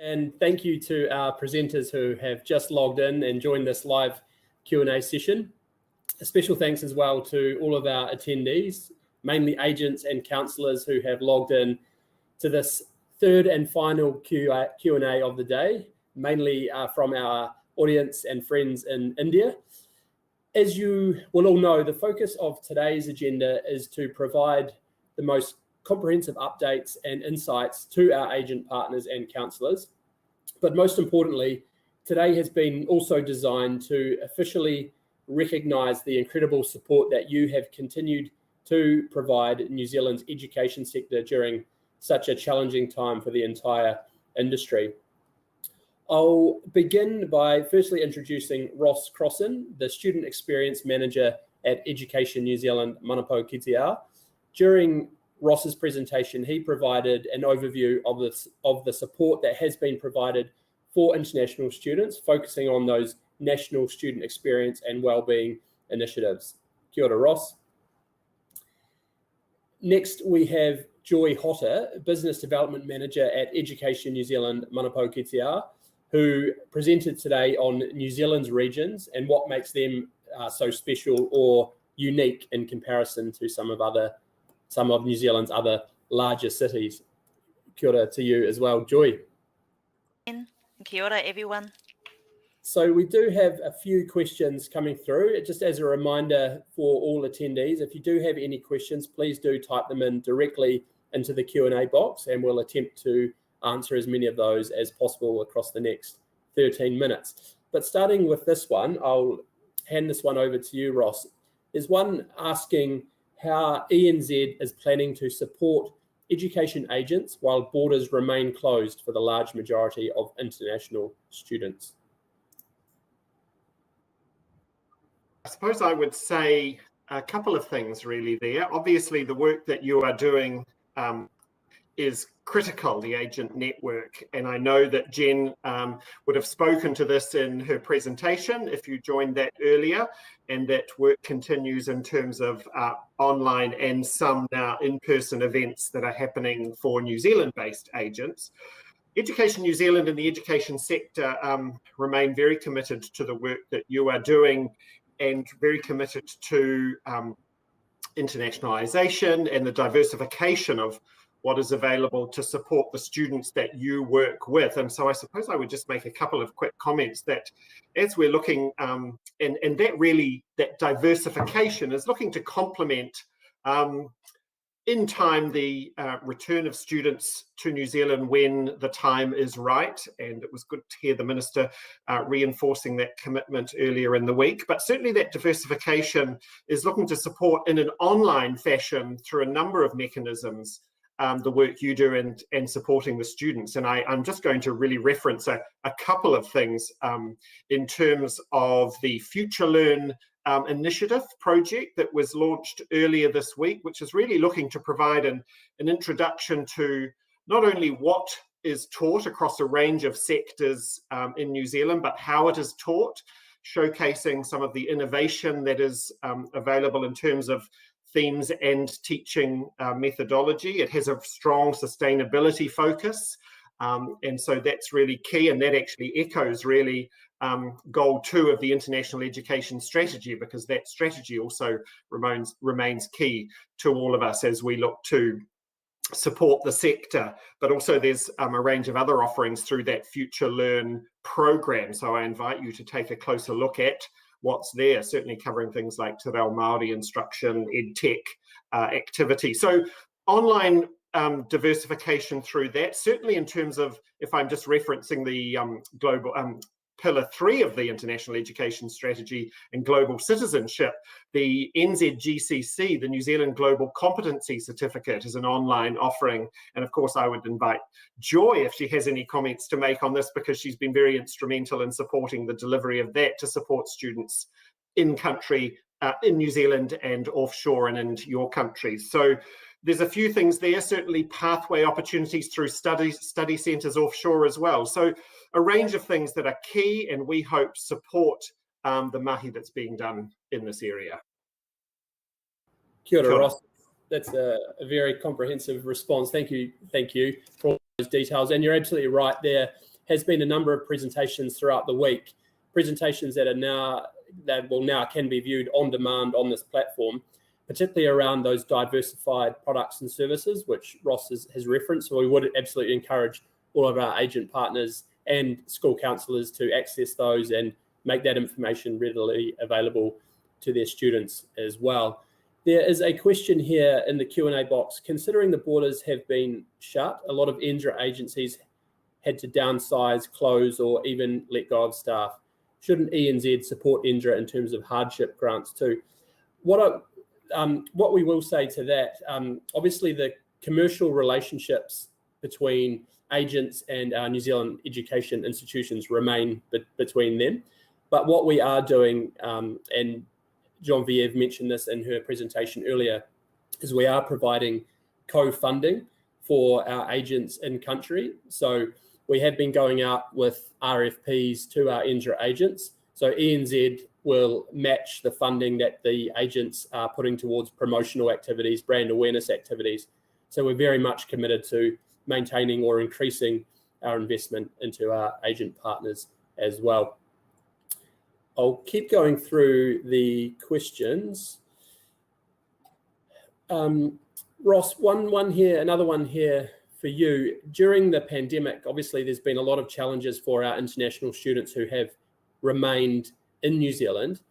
And thank you to our presenters who have just logged in and joined this live Q&A session. A special thanks as well to all of our attendees, mainly agents and counsellors who have logged in to this third and final Q&A of the day, mainly from our audience and friends in India. As you will all know, the focus of today's agenda is to provide the most comprehensive updates and insights to our agent partners and counsellors. But most importantly, today has been also designed to officially recognise the incredible support that you have continued to provide New Zealand's education sector during such a challenging time for the entire industry. I'll begin by firstly introducing Ross Crosson, the Student Experience Manager at Education New Zealand Manapo Kitea. During Ross's presentation, he provided an overview of the support that has been provided for international students, focusing on those national student experience and wellbeing initiatives. Kia ora, Ross. Next, we have Joy Hotter, Business Development Manager at Education New Zealand Manapo Kitea, who presented today on New Zealand's regions and what makes them so special or unique in comparison to some of New Zealand's other larger cities. Kia ora to you as well, Joy. Kia ora, everyone. So we do have a few questions coming through. Just as a reminder for all attendees, if you do have any questions, please do type them in directly into the Q&A box and we'll attempt to answer as many of those as possible across the next 13 minutes. But starting with this one, I'll hand this one over to you, Ross. There's one asking how ENZ is planning to support education agents while borders remain closed for the large majority of international students. I suppose I would say a couple of things really there. Obviously, the work that you are doing is critical, the agent network. And I know that Jen would have spoken to this in her presentation if you joined that earlier, and that work continues in terms of online and some now in-person events that are happening for New Zealand-based agents. Education New Zealand and the education sector remain very committed to the work that you are doing and very committed to internationalisation and the diversification of what is available to support the students that you work with. And so I suppose I would just make a couple of quick comments that as we're looking, and that diversification is looking to complement in time the return of students to New Zealand when the time is right. And it was good to hear the Minister reinforcing that commitment earlier in the week. But certainly that diversification is looking to support in an online fashion through a number of mechanisms the work you do and supporting the students. And I'm just going to really reference a couple of things in terms of the Future Learn initiative project that was launched earlier this week, which is really looking to provide an introduction to not only what is taught across a range of sectors in New Zealand, but how it is taught, showcasing some of the innovation that is available in terms of themes and teaching methodology. It has a strong sustainability focus. And so that's really key, and that actually echoes really goal 2 of the International Education Strategy, because that strategy also remains key to all of us as we look to support the sector. But also there's a range of other offerings through that Future Learn program. So I invite you to take a closer look at what's there, certainly covering things like Te Reo Māori instruction, EdTech activity. So online diversification through that, certainly in terms of, if I'm just referencing the global pillar 3 of the International Education Strategy and global citizenship, the NZGCC, the New Zealand Global Competency Certificate, is an online offering. And of course, I would invite Joy if she has any comments to make on this, because she's been very instrumental in supporting the delivery of that to support students in country, in New Zealand and offshore and in your countries. So there's a few things there, certainly pathway opportunities through study centres offshore as well. So a range of things that are key and we hope support the mahi that's being done in this area. Kia ora, Ross. That's a very comprehensive response. Thank you for all those details. And you're absolutely right there. has been a number of presentations throughout the week, presentations that can be viewed on demand on this platform, particularly around those diversified products and services, which Ross has referenced. So we would absolutely encourage all of our agent partners and school counsellors to access those and make that information readily available to their students as well. There is a question here in the Q&A box. Considering the borders have been shut, a lot of NZT agencies had to downsize, close, or even let go of staff. Shouldn't ENZ support NZT in terms of hardship grants too? What we will say to that, obviously the commercial relationships between agents and our New Zealand education institutions remain between them. But what we are doing, and John Viev mentioned this in her presentation earlier, is we are providing co-funding for our agents in country. So we have been going out with RFPs to our NZT agents. So ENZ will match the funding that the agents are putting towards promotional activities, brand awareness activities. So we're very much committed to maintaining or increasing our investment into our agent partners as well. I'll keep going through the questions. Ross, another one here for you. During the pandemic, obviously there's been a lot of challenges for our international students who have remained in New Zealand.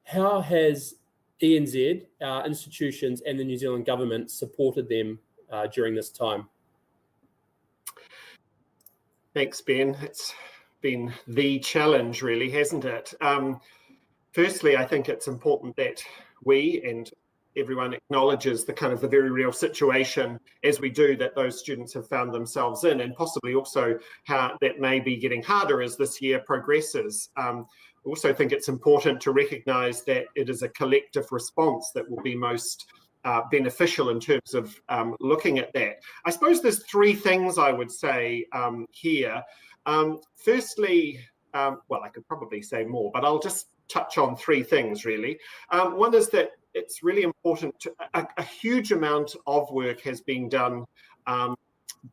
How has ENZ, our institutions, and the New Zealand government supported them during this time? Thanks, Ben. It's been the challenge, really, hasn't it? Firstly, I think it's important that we and everyone acknowledges the very real situation, as we do, that those students have found themselves in, and possibly also how that may be getting harder as this year progresses. I also think it's important to recognise that it is a collective response that will be most beneficial in terms of looking at that. I suppose there's three things I would say here. Firstly, well, I could probably say more, but I'll just touch on three things, really. One is that it's really important a huge amount of work has been done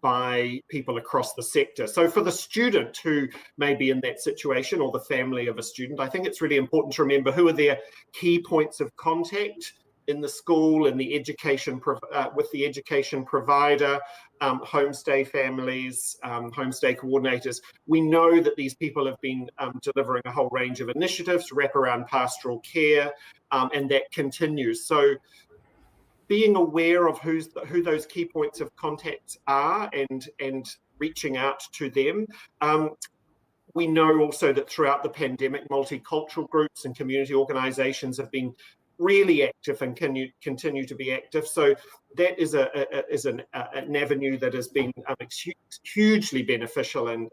by people across the sector. So for the student who may be in that situation, or the family of a student, I think it's really important to remember who are their key points of contact in the school, in the education, with the education provider, homestay families, homestay coordinators. We know that these people have been delivering a whole range of initiatives, wraparound pastoral care, and that continues. So being aware of who those key points of contact are and reaching out to them. We know also that throughout the pandemic, multicultural groups and community organisations have been really active and continue to be active. So that is an avenue that has been hugely beneficial and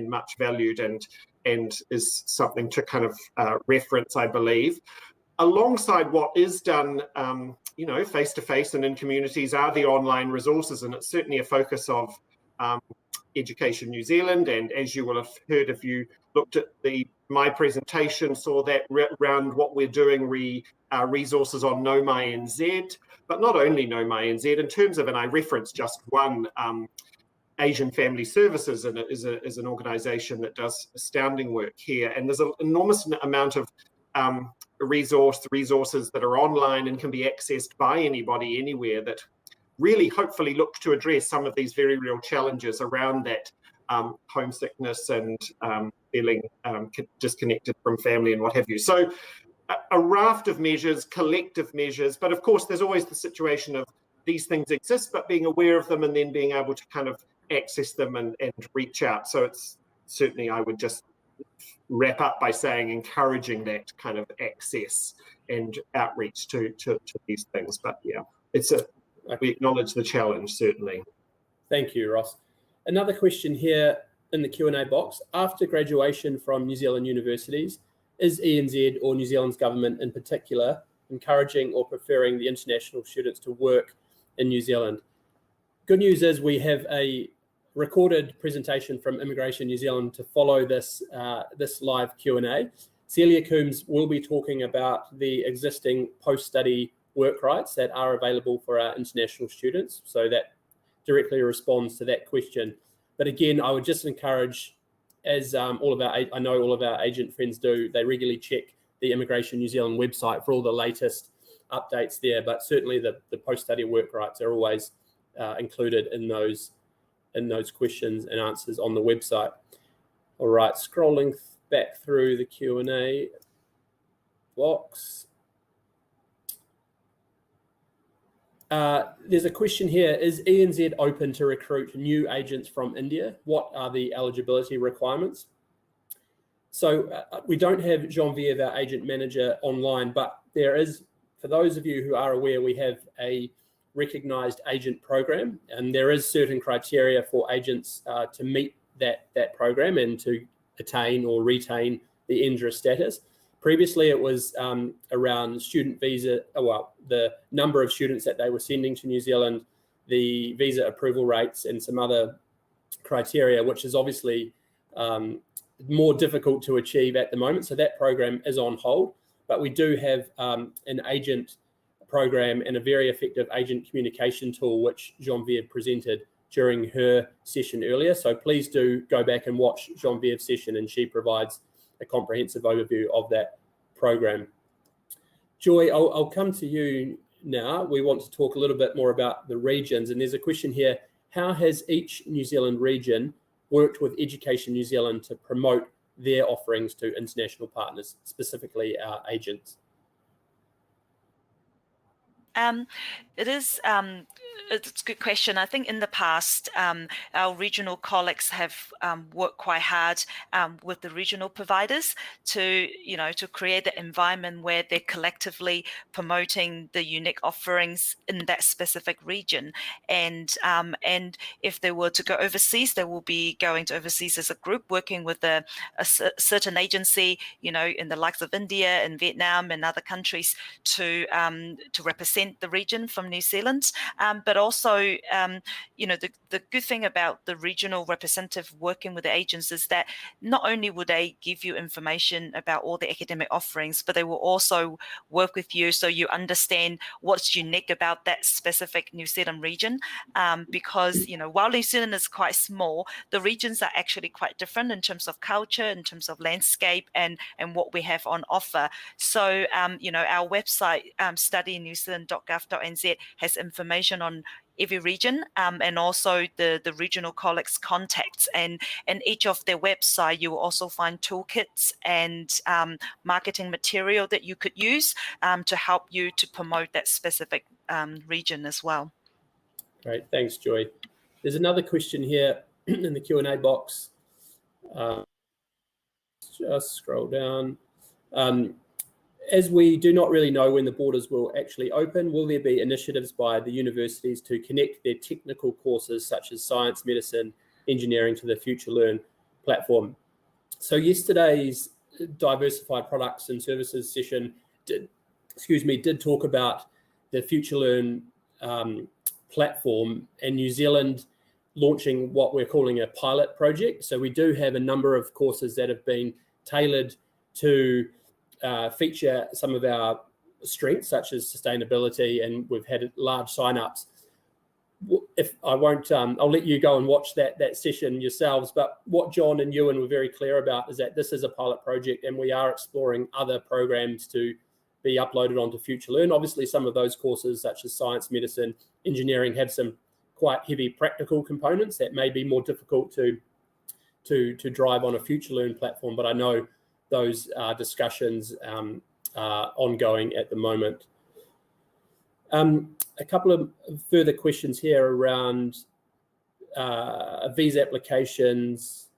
much valued and is something to reference, I believe. Alongside what is done, face-to-face and in communities are the online resources, and it's certainly a focus of Education New Zealand. And as you will have heard if you looked at my presentation, saw that around what we're doing, resources on Know My NZ, but not only Know My NZ, in terms of, and I referenced just one, Asian Family Services, and it is an organisation that does astounding work here. And there's an enormous amount of resources that are online and can be accessed by anybody anywhere that really hopefully look to address some of these very real challenges around that homesickness and feeling disconnected from family and what have you. So a raft of measures, collective measures, but of course there's always the situation of these things exist, but being aware of them and then being able to access them and reach out. So it's certainly, I would just wrap up by saying encouraging that kind of access and outreach to these things. But yeah, we acknowledge the challenge, certainly. Thank you, Ross. Another question here in the Q&A box. After graduation from New Zealand universities, is ENZ or New Zealand's government in particular encouraging or preferring the international students to work in New Zealand? Good news is we have a recorded presentation from Immigration New Zealand to follow this live Q&A. Celia Coombs will be talking about the existing post-study work rights that are available for our international students. So that directly responds to that question. But again, I would just encourage as I know all of our agent friends do, they regularly check the Immigration New Zealand website for all the latest updates there. But certainly the post-study work rights are always included in those questions and answers on the website. All right, scrolling back through the Q&A box. There's a question here: is ENZ open to recruit new agents from India? What are the eligibility requirements? So we don't have Genevieve, our agent manager, online, but there is, for those of you who are aware, we have a recognised agent program, and there is certain criteria for agents to meet that program and to attain or retain the NZT status. Previously, it was around student visa, the number of students that they were sending to New Zealand, the visa approval rates, and some other criteria, which is obviously more difficult to achieve at the moment. So that program is on hold, but we do have an agent program and a very effective agent communication tool, which Genevieve presented during her session earlier. So please do go back and watch Genevieve's session, and she provides a comprehensive overview of that program. Joy, I'll come to you now. We want to talk a little bit more about the regions, and there's a question here: how has each New Zealand region worked with Education New Zealand to promote their offerings to international partners, specifically our agents? It's a good question. I think in the past, our regional colleagues have worked quite hard with the regional providers to create the environment where they're collectively promoting the unique offerings in that specific region. And if they were to go overseas, they will be going to overseas as a group, working with a certain agency, in the likes of India and Vietnam and other countries to represent the region from New Zealand. But also, the good thing about the regional representative working with the agents is that not only will they give you information about all the academic offerings, but they will also work with you so you understand what's unique about that specific New Zealand region. Because, while New Zealand is quite small, the regions are actually quite different in terms of culture, in terms of landscape, and what we have on offer. So, our website, studynewzealand.gov.nz, has information on every region, and also the regional colleagues' contacts. And in each of their website, you will also find toolkits and marketing material that you could use to help you to promote that specific region as well. Great, thanks, Joy. There's another question here in the Q&A box. Just scroll down. As we do not really know when the borders will actually open, will there be initiatives by the universities to connect their technical courses such as science, medicine, engineering to the Future Learn platform? So yesterday's diversified products and services session did talk about the Future Learn platform and New Zealand launching what we're calling a pilot project. So we do have a number of courses that have been tailored to feature some of our strengths, such as sustainability, and we've had large sign-ups. I'll let you go and watch that session yourselves. But what John and Ewan were very clear about is that this is a pilot project, and we are exploring other programs to be uploaded onto Future Learn. Obviously, some of those courses, such as science, medicine, engineering, have some quite heavy practical components that may be more difficult to drive on a Future Learn platform. But I know those discussions are ongoing at the moment. A couple of further questions here around visa applications,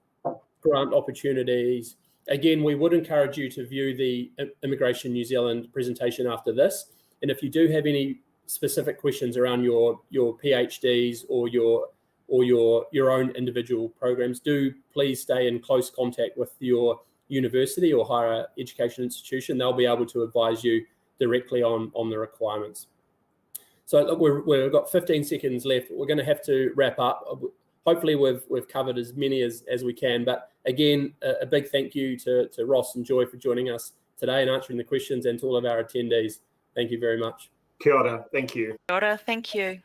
grant opportunities. Again, we would encourage you to view the Immigration New Zealand presentation after this. And if you do have any specific questions around your PhDs or your own individual programs, do please stay in close contact with your university or higher education institution. They'll be able to advise you directly on the requirements. So look, we've got 15 seconds left. We're going to have to wrap up. Hopefully we've covered as many as we can. But again, a big thank you to Ross and Joy for joining us today and answering the questions, and to all of our attendees. Thank you very much. Kia ora, thank you. Kia ora, thank you.